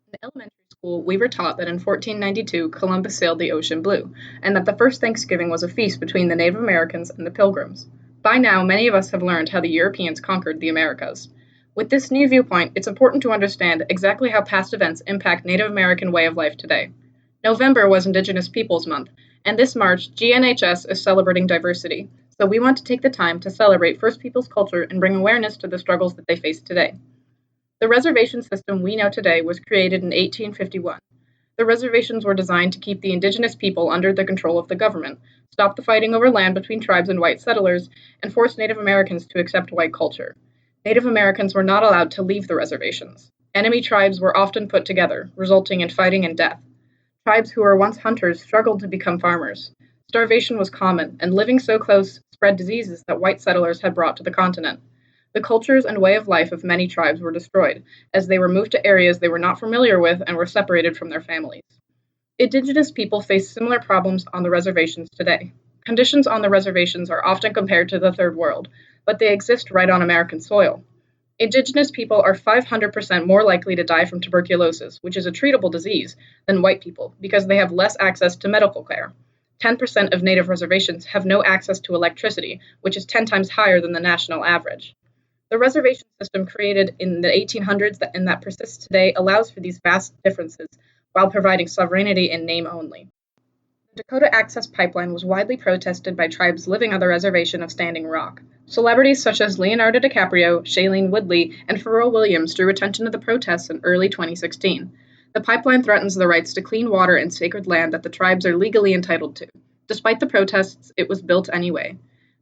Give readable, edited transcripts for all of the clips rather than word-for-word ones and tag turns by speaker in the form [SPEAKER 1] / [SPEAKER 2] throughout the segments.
[SPEAKER 1] In elementary school, we were taught that in 1492 Columbus sailed the ocean blue, and that the first Thanksgiving was a feast between the Native Americans and the Pilgrims. By now, many of us have learned how the Europeans conquered the Americas. With this new viewpoint, it's important to understand exactly how past events impact Native American way of life today. November was Indigenous Peoples Month, and this March, GNHS is celebrating diversity. So we want to take the time to celebrate First Peoples culture and bring awareness to the struggles that they face today. The reservation system we know today was created in 1851. The reservations were designed to keep the indigenous people under the control of the government, stop the fighting over land between tribes and white settlers, and force Native Americans to accept white culture. Native Americans were not allowed to leave the reservations. Enemy tribes were often put together, resulting in fighting and death. Tribes who were once hunters struggled to become farmers. Starvation was common, and living so close spread diseases that white settlers had brought to the continent. The cultures and way of life of many tribes were destroyed, as they were moved to areas they were not familiar with and were separated from their families. Indigenous people face similar problems on the reservations today. Conditions on the reservations are often compared to the Third World, but they exist right on American soil. Indigenous people are 500% more likely to die from tuberculosis, which is a treatable disease, than white people because they have less access to medical care. 10% of native reservations have no access to electricity, which is 10 times higher than the national average. The reservation system created in the 1800s and that persists today allows for these vast differences while providing sovereignty in name only. The Dakota Access Pipeline was widely protested by tribes living on the reservation of Standing Rock. Celebrities such as Leonardo DiCaprio, Shailene Woodley, and Pharrell Williams drew attention to the protests in early 2016. The pipeline threatens the rights to clean water and sacred land that the tribes are legally entitled to. Despite the protests, it was built anyway.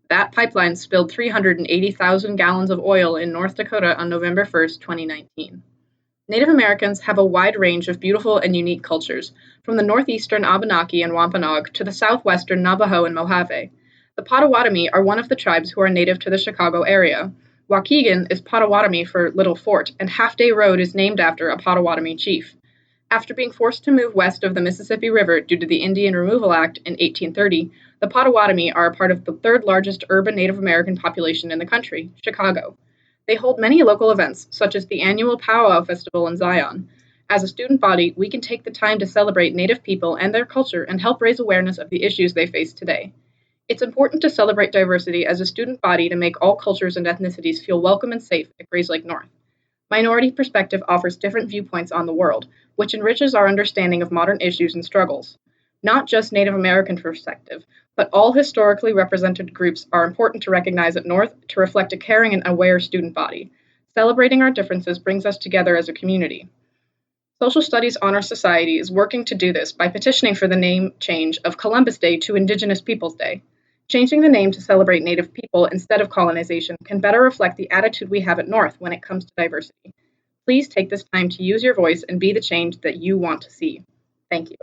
[SPEAKER 1] That pipeline spilled 380,000 gallons of oil in North Dakota on November 1st, 2019. Native Americans have a wide range of beautiful and unique cultures, from the northeastern Abenaki and Wampanoag to the southwestern Navajo and Mojave. The Potawatomi are one of the tribes who are native to the Chicago area. Waukegan is Potawatomi for Little Fort, and Half Day Road is named after a Potawatomi chief. After being forced to move west of the Mississippi River due to the Indian Removal Act in 1830, the Potawatomi are a part of the third largest urban Native American population in the country, Chicago. They hold many local events, such as the annual Powwow Festival in Zion. As a student body, we can take the time to celebrate Native people and their culture and help raise awareness of the issues they face today. It's important to celebrate diversity as a student body to make all cultures and ethnicities feel welcome and safe at Grays Lake North. Minority Perspective offers different viewpoints on the world, which enriches our understanding of modern issues and struggles. Not just Native American perspective, but all historically represented groups are important to recognize at North to reflect a caring and aware student body. Celebrating our differences brings us together as a community. Social Studies Honor Society is working to do this by petitioning for the name change of Columbus Day to Indigenous Peoples Day. Changing the name to celebrate Native people instead of colonization can better reflect the attitude we have at North when it comes to diversity. Please take this time to use your voice and be the change that you want to see. Thank you.